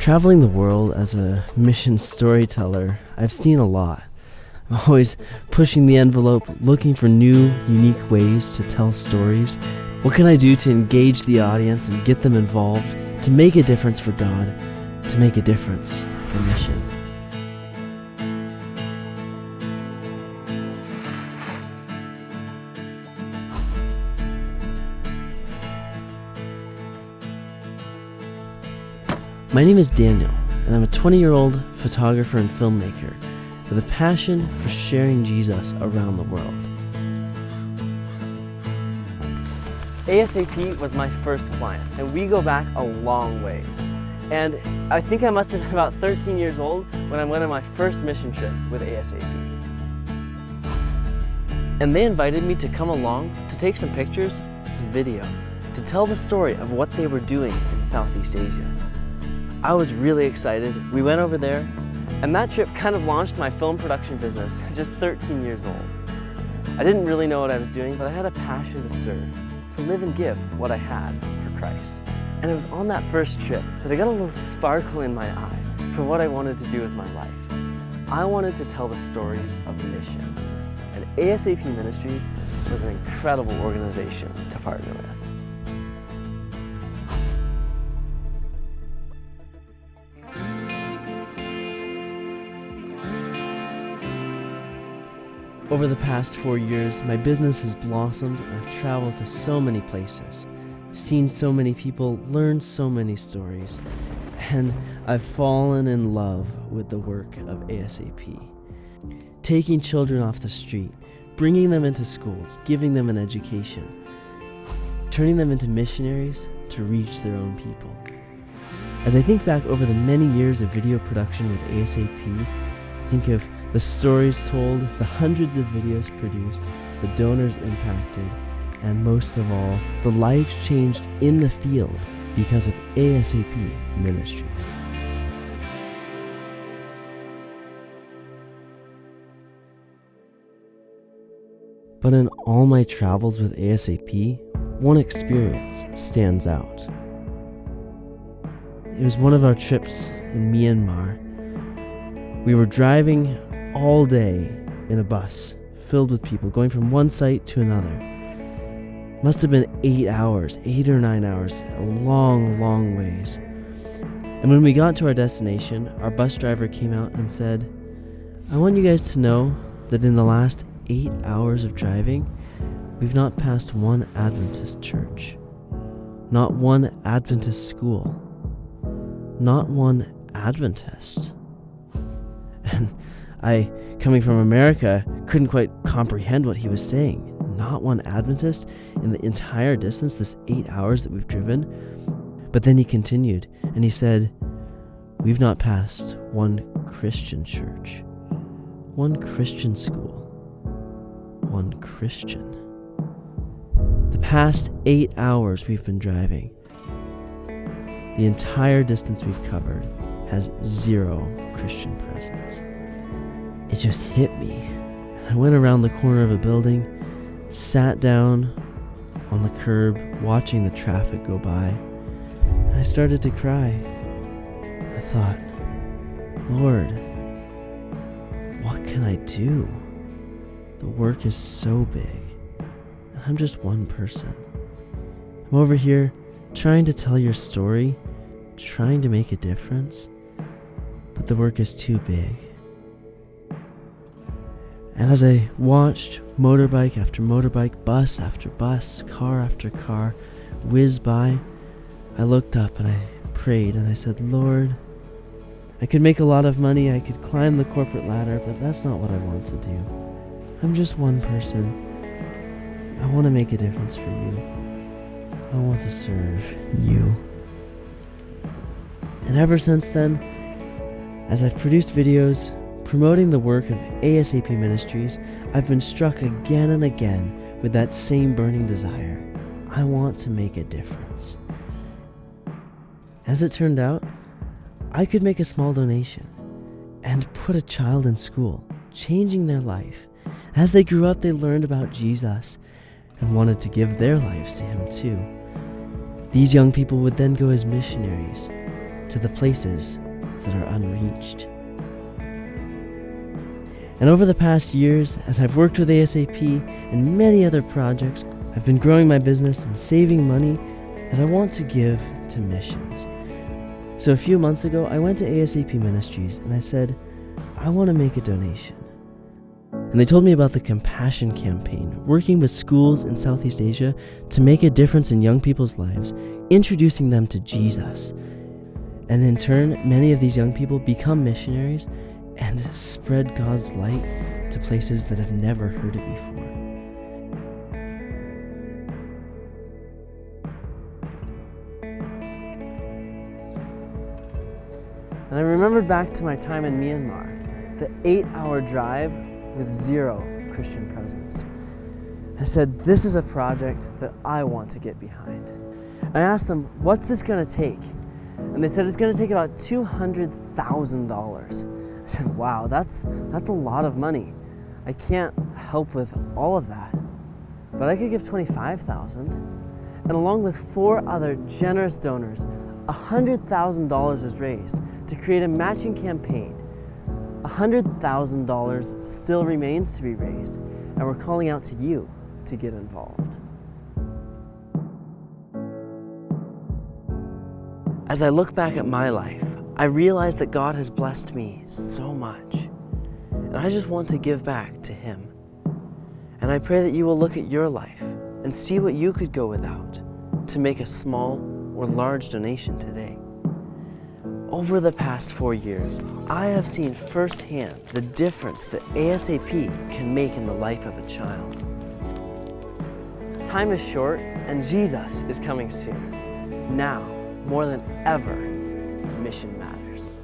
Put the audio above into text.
Traveling the world as a mission storyteller, I've seen a lot. I'm always pushing the envelope, looking for new, unique ways to tell stories. What can I do to engage the audience and get them involved, to make a difference for God, to make a difference for mission? My name is Daniel, and I'm a 20-year-old photographer and filmmaker with a passion for sharing Jesus around the world. ASAP was my first client, and we go back a long ways. And I think I must have been about 13 years old when I went on my first mission trip with ASAP. And they invited me to come along to take some pictures, some video, to tell the story of what they were doing in Southeast Asia. I was really excited. We went over there, and that trip kind of launched my film production business at just 13 years old. I didn't really know what I was doing, but I had a passion to serve, to live and give what I had for Christ. And it was on that first trip that I got a little sparkle in my eye for what I wanted to do with my life. I wanted to tell the stories of mission, and ASAP Ministries was an incredible organization to partner with. Over the past 4 years, my business has blossomed, and I've traveled to so many places, seen so many people, learned so many stories, and I've fallen in love with the work of ASAP. Taking children off the street, bringing them into schools, giving them an education, turning them into missionaries to reach their own people. As I think back over the many years of video production with ASAP, I think of the stories told, the hundreds of videos produced, the donors impacted, and most of all, the lives changed in the field because of ASAP Ministries. But in all my travels with ASAP, one experience stands out. It was one of our trips in Myanmar. We were driving all day in a bus filled with people going from one site to another. Must have been 8 or 9 hours, a long ways. And when we got to our destination, our bus driver came out and said, "I want you guys to know that in the last 8 hours of driving, we've not passed one Adventist church, not one Adventist school, not one Adventist." And I, coming from America, couldn't quite comprehend what he was saying. Not one Adventist in the entire distance, this 8 hours that we've driven. But then he continued, and he said, "We've not passed one Christian church, one Christian school, one Christian." The past 8 hours we've been driving, the entire distance we've covered, has zero Christian presence. It just hit me. And I went around the corner of a building, sat down on the curb, watching the traffic go by, and I started to cry. I thought, Lord, what can I do? The work is so big, and I'm just one person. I'm over here trying to tell your story, trying to make a difference, but the work is too big. And as I watched motorbike after motorbike, bus after bus, car after car whiz by, I looked up and I prayed and I said, Lord, I could make a lot of money, I could climb the corporate ladder, but that's not what I want to do. I'm just one person. I want to make a difference for you. I want to serve you. And ever since then, as I've produced videos promoting the work of ASAP Ministries, I've been struck again and again with that same burning desire. I want to make a difference. As it turned out, I could make a small donation and put a child in school, changing their life. As they grew up, they learned about Jesus and wanted to give their lives to him too. These young people would then go as missionaries to the places that are unreached. And over the past years, as I've worked with ASAP and many other projects, I've been growing my business and saving money that I want to give to missions. So a few months ago, I went to ASAP Ministries and I said, I want to make a donation. And they told me about the Compassion Campaign, working with schools in Southeast Asia to make a difference in young people's lives, introducing them to Jesus. And in turn, many of these young people become missionaries and spread God's light to places that have never heard it before. And I remembered back to my time in Myanmar, the 8-hour drive with zero Christian presence. I said, this is a project that I want to get behind. I asked them, what's this going to take? And they said, it's going to take about $200,000. I said, wow, that's a lot of money. I can't help with all of that, but I could give $25,000. And along with 4 other generous donors, $100,000 was raised to create a matching campaign. $100,000 still remains to be raised, and we're calling out to you to get involved. As I look back at my life, I realize that God has blessed me so much, and I just want to give back to Him. And I pray that you will look at your life and see what you could go without to make a small or large donation today. Over the past 4 years, I have seen firsthand the difference that ASAP can make in the life of a child. Time is short, and Jesus is coming soon. Now, more than ever, mission matters.